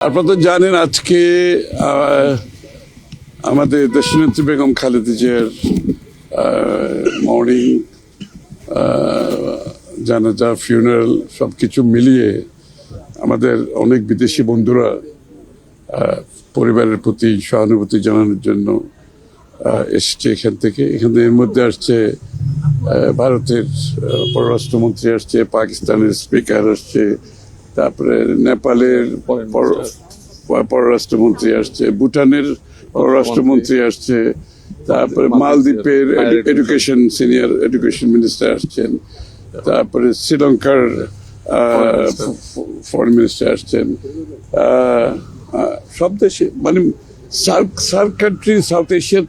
আপনারা তো জানেন আজকে আমাদের দেশনেত্রী বেগম খালেদা জিয়ার মর্নিং জানাজা ফিউনারাল সবকিছু মিলিয়ে আমাদের অনেক বিদেশি বন্ধুরা পরিবারের প্রতি সহানুভূতি জানানোর জন্য এসছে এখান থেকে। এর মধ্যে আসছে ভারতের পররাষ্ট্রমন্ত্রী আসছে, পাকিস্তানের স্পিকার আসছে, তারপরে নেপালের পররাষ্ট্রমন্ত্রী আসছে, ভুটানের পররাষ্ট্রমন্ত্রী আসছে, তারপরে মালদ্বীপের সিনিয়র এডুকেশন মিনিস্টার আসছেন, তারপরে শ্রীলঙ্কার ফরেন মিনিস্টার আসছেন। সব দেশে মানে সার্ক কান্ট্রি, সাউথ এশিয়ার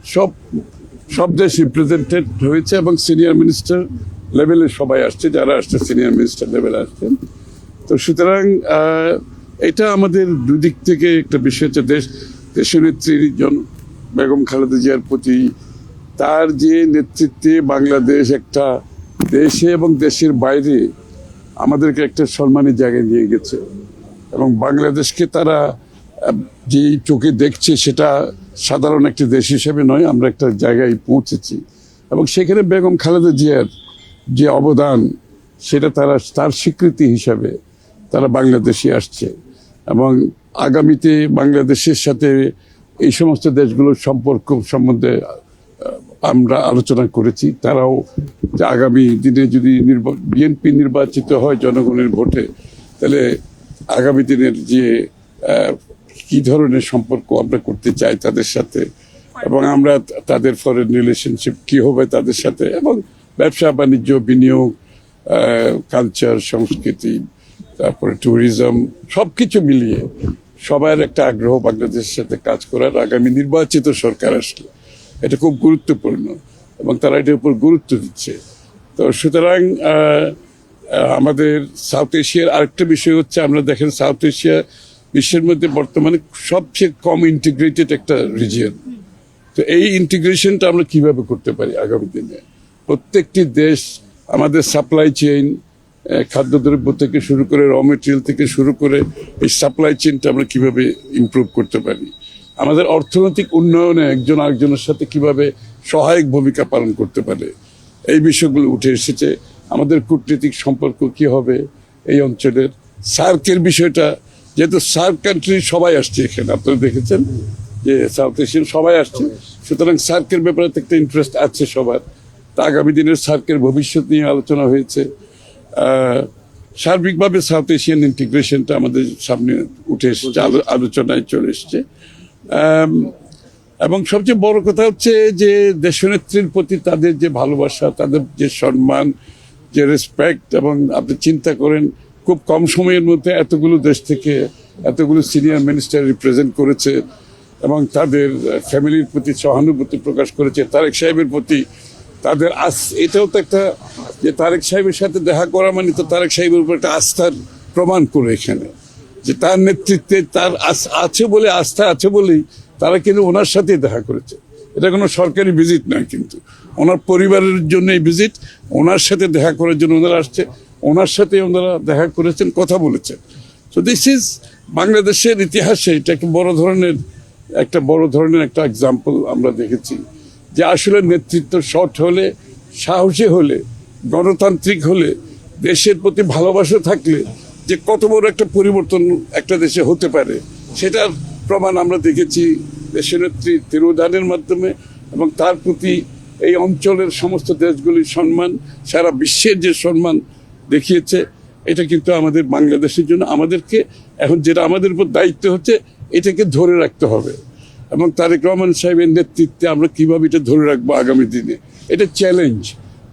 সব দেশ রিপ্রেজেন্টেড হয়েছে এবং সিনিয়র মিনিস্টার লেভেলে সবাই আসছে, যারা আসছে সিনিয়র মিনিস্টার লেভেলে আসছেন। তো সুতরাং এটা আমাদের দুদিক থেকে একটা বিষয় হচ্ছে দেশনেত্রী বেগম খালেদা জিয়ার প্রতি তার যে নেতৃত্বে বাংলাদেশ একটা দেশে এবং দেশের বাইরে আমাদেরকে একটা সম্মানের জায়গায় নিয়ে গেছে এবং বাংলাদেশকে তারা যে চোখে দেখছে সেটা সাধারণ একটি দেশ হিসেবে নয়, আমরা একটা জায়গায় পৌঁছেছি এবং সেখানে বেগম খালেদা জিয়ার যে অবদান সেটা তার স্বীকৃতি হিসাবে তারা বাংলাদেশে আসছে এবং আগামীতে বাংলাদেশের সাথে এই সমস্ত দেশগুলোর সম্পর্ক সম্বন্ধে আমরা আলোচনা করেছি। তারাও যে আগামী দিনে যদি বিএনপি নির্বাচিত হয় জনগণের ভোটে, তাহলে আগামী দিনের যে কি ধরনের সম্পর্ক আমরা করতে চাই তাদের সাথে এবং আমরা তাদের ফরেন রিলেশনশিপ কি হবে তাদের সাথে এবং ব্যবসা বাণিজ্য, বিনিয়োগ, কালচার, সংস্কৃতি, তারপরে ট্যুরিজম, সবকিছু মিলিয়ে সবার একটা আগ্রহ বাংলাদেশের সাথে কাজ করার। আগামী নির্বাচিত সরকার আসলে এটা খুব গুরুত্বপূর্ণ এবং তারা এটার উপর গুরুত্ব দিচ্ছে। তো সুতরাং আমাদের সাউথ এশিয়ার আরেকটা বিষয় হচ্ছে, আমরা দেখেন সাউথ এশিয়া বিশ্বের মধ্যে বর্তমানে সবচেয়ে কম ইন্টিগ্রেটেড একটা রিজিয়ন। তো এই ইন্টিগ্রেশনটা আমরা কিভাবে করতে পারি আগামী দিনে? প্রত্যেকটি দেশ আমাদের সাপ্লাই চেইন, খাদ্যদ্রব্য থেকে শুরু করে র মেটেরিয়াল থেকে শুরু করে এই সাপ্লাই চেইনটা আমরা কিভাবে ইমপ্রুভ করতে পারি? আমাদের অর্থনৈতিক উন্নয়নে একজন আরেকজনের সাথে কিভাবে সহায়ক ভূমিকা পালন করতে পারে, এই বিষয়গুলো উঠে এসেছে। আমাদের কূটনৈতিক সম্পর্ক কি হবে এই অঞ্চলের, সার্কের বিষয়টা, যেহেতু সার্ক কান্ট্রি সবাই আসছে এখানে, আপনারা দেখেছেন যে সাউথ এশিয়ান সবাই আসছে, সুতরাং সার্কের ব্যাপারে একটা ইন্টারেস্ট আছে সবার। তা আগামী দিনের সার্কের ভবিষ্যৎ নিয়ে আলোচনা হয়েছে। সার্বিকভাবে সাউথ এশিয়ান ইন্টিগ্রেশনটা আমাদের সামনে উঠে এসেছে, আলোচনায় চলে এসছে। এবং সবচেয়ে বড় কথা হচ্ছে যে দেশনেত্রীর প্রতি তাদের যে ভালোবাসা, তাদের যে সম্মান, যে রেসপেক্ট, এবং আপনি চিন্তা করেন খুব কম সময়ের মধ্যে এতগুলো দেশ থেকে এতগুলো সিনিয়র মিনিস্টার রিপ্রেজেন্ট করেছে এবং তাদের ফ্যামিলির প্রতি সহানুভূতি প্রকাশ করেছে, তারেক সাহেবের প্রতি তাদের এটাও তো একটা যে তারেক সাহেবের সাথে দেখা করা মানে তো তারেক সাহেবের উপর একটা আস্থার প্রমাণ করে এখানে, যে তার নেতৃত্বে তার আছে বলে, আস্থা আছে বলেই তারা কিন্তু ওনার সাথে দেখা করেছে। এটা কোনো সরকারি ভিজিট নয়, কিন্তু ওনার পরিবারের জন্য এই ভিজিট, ওনার সাথে দেখা করার জন্য ওনারা আসছে, ওনার সাথে ওনারা দেখা করেছেন, কথা বলেছেন। সো দিস ইজ বাংলাদেশের ইতিহাসে এটা একটা বড় ধরনের একটা এক্সাম্পল আমরা দেখেছি, যে আসলে নেতৃত্ব সৎ হলে, সাহসী হলে, গণতান্ত্রিক হলে, দেশের প্রতি ভালোবাসা থাকলে যে কত বড় একটা পরিবর্তন একটা দেশে হতে পারে, সেটার প্রমাণ আমরা দেখেছি দেশনেত্রী তিরোধানের মাধ্যমে। এবং তার প্রতি এই অঞ্চলের সমস্ত দেশগুলির সম্মান, সারা বিশ্বের যে সম্মান দেখিয়েছে, এটা কিন্তু আমাদের বাংলাদেশের জন্য আমাদেরকে এখন যেটা আমাদের উপর দায়িত্ব হচ্ছে, এটাকে ধরে রাখতে হবে এবং তারেক রহমান সাহেবের নেতৃত্বে আমরা কিভাবে এটা ধরে রাখবো আগামী দিনে, এটা চ্যালেঞ্জ।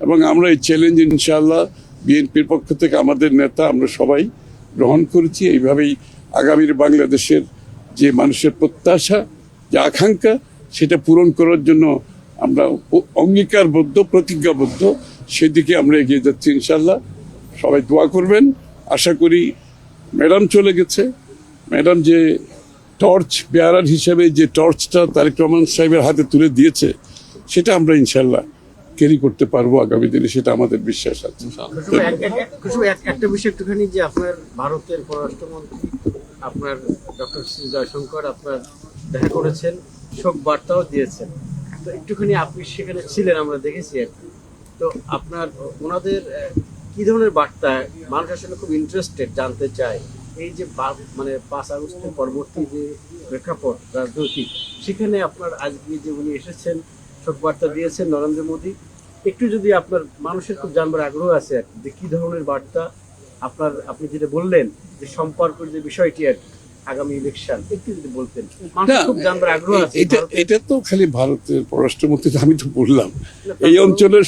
এবং আমরা এই চ্যালেঞ্জ ইনশাআল্লাহ বিএনপির পক্ষ থেকে আমাদের নেতা আমরা সবাই গ্রহণ করেছি। এইভাবেই আগামীর বাংলাদেশের যে মানুষের প্রত্যাশা, যে আকাঙ্ক্ষা, সেটা পূরণ করার জন্য আমরা অঙ্গীকারবদ্ধ, প্রতিজ্ঞাবদ্ধ, সেদিকে আমরা এগিয়ে যাচ্ছি ইনশাআল্লাহ। সবাই দোয়া করবেন। আশা করি ম্যাডাম চলে গেছে, ম্যাডাম যে টর্চ বেয়ারার হিসেবে যে টর্চটা তারেক রহমান সাহেবের হাতে তুলে দিয়েছে, সেটা আমরা ইনশাআল্লাহ ক্যারি করতে পারবো আগামী দিনে, সেটা আমাদের বিশ্বাস আছে। একটা বিষয় একটুখানি, যে আপনার ভারতের পররাষ্ট্রমন্ত্রী আপনার ডক্টর শ্রী জয়শঙ্কর আপনার দেখা করেছেন, শোক বার্তাও দিয়েছেন। তো একটুখানি আপনি সেখানে ছিলেন, আমরা দেখেছি আর কি। তো আপনার ওনাদের কি ধরনের বার্তা, মানুষ আসলে খুব ইন্টারেস্টেড জানতে চায় এই যে মানে 5 আগস্টের পরবর্তী যে প্রেক্ষাপট রাজনৈতিক, সেখানে আপনার আজকে যে উনি এসেছেন, শোক বার্তা দিয়েছেন নরেন্দ্র মোদী, একটু যদি আপনার মানুষের খুব জানবার আগ্রহ আছে আর কি, যে কি ধরনের বার্তা আপনার, আপনি যেটা বললেন যে সম্পর্কের যে বিষয়টি আর কি, আগামী ইলেকশন একটু যদি বলতেন, মানুষ খুব জানবার আগ্রহ আছে। এটা তো খালি ভারতের পররাষ্ট্রমন্ত্রী, আমি তো বললাম এই অঞ্চলের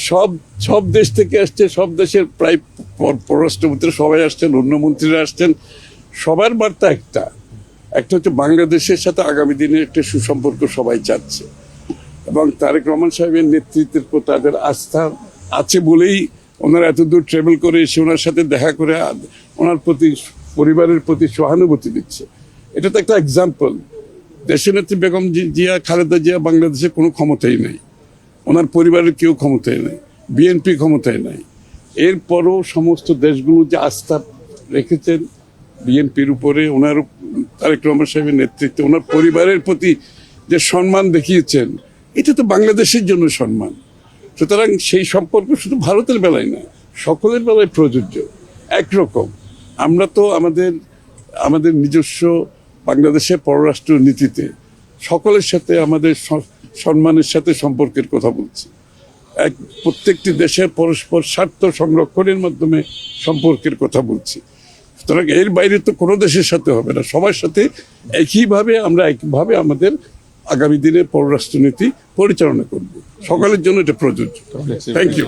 সব দেশ থেকে আসছে, সব দেশের প্রায় পররাষ্ট্রমন্ত্রী সবাই আসছেন, অন্য মন্ত্রীরা আসছেন। সবার বার্তা একটা হচ্ছে বাংলাদেশের সাথে আগামী দিনে একটা সুসম্পর্ক সবাই চাচ্ছে, এবং তারেক রহমান সাহেবের নেতৃত্বের প্রতি তাদের আস্থা আছে বলেই ওনারা এতদূর ট্রাভেল করে এসে ওনার সাথে দেখা করে ওনার প্রতি, পরিবারের প্রতি সহানুভূতি দিচ্ছে। এটা তো একটা এক্সাম্পল। দেশনেত্রী বেগম জিয়া, খালেদা জিয়া বাংলাদেশে কোনো ক্ষমতাই নাই, ওনার পরিবারের কেউ ক্ষমতায় নাই, বিএনপি ক্ষমতায় নাই। এরপরও সমস্ত দেশগুলো যে আস্থা রেখেছেন বিএনপির উপরে, ওনার তারেক রহমান সাহেবের নেতৃত্বে, ওনার পরিবারের প্রতি যে সম্মান দেখিয়েছেন, এটা তো বাংলাদেশের জন্য সম্মান। সুতরাং সেই সম্পর্ক শুধু ভারতের বেলায় না, সকলের বেলায় প্রযোজ্য একরকম। আমরা তো আমাদের নিজস্ব বাংলাদেশের পররাষ্ট্র নীতিতে সকলের সাথে আমাদের সম্মানের সাথে সম্পর্কের কথা বলছি। প্রত্যেকটি দেশের পরস্পর স্বার্থ সংরক্ষণের মাধ্যমে সম্পর্কের কথা বলছি। সুতরাং এর বাইরে তো কোনো দেশের সাথে হবে না, সবার সাথে একইভাবে আমাদের আগামী দিনে পররাষ্ট্রনীতি পরিচালনা করব। সকলের জন্য এটা প্রযোজ্য। Thank you.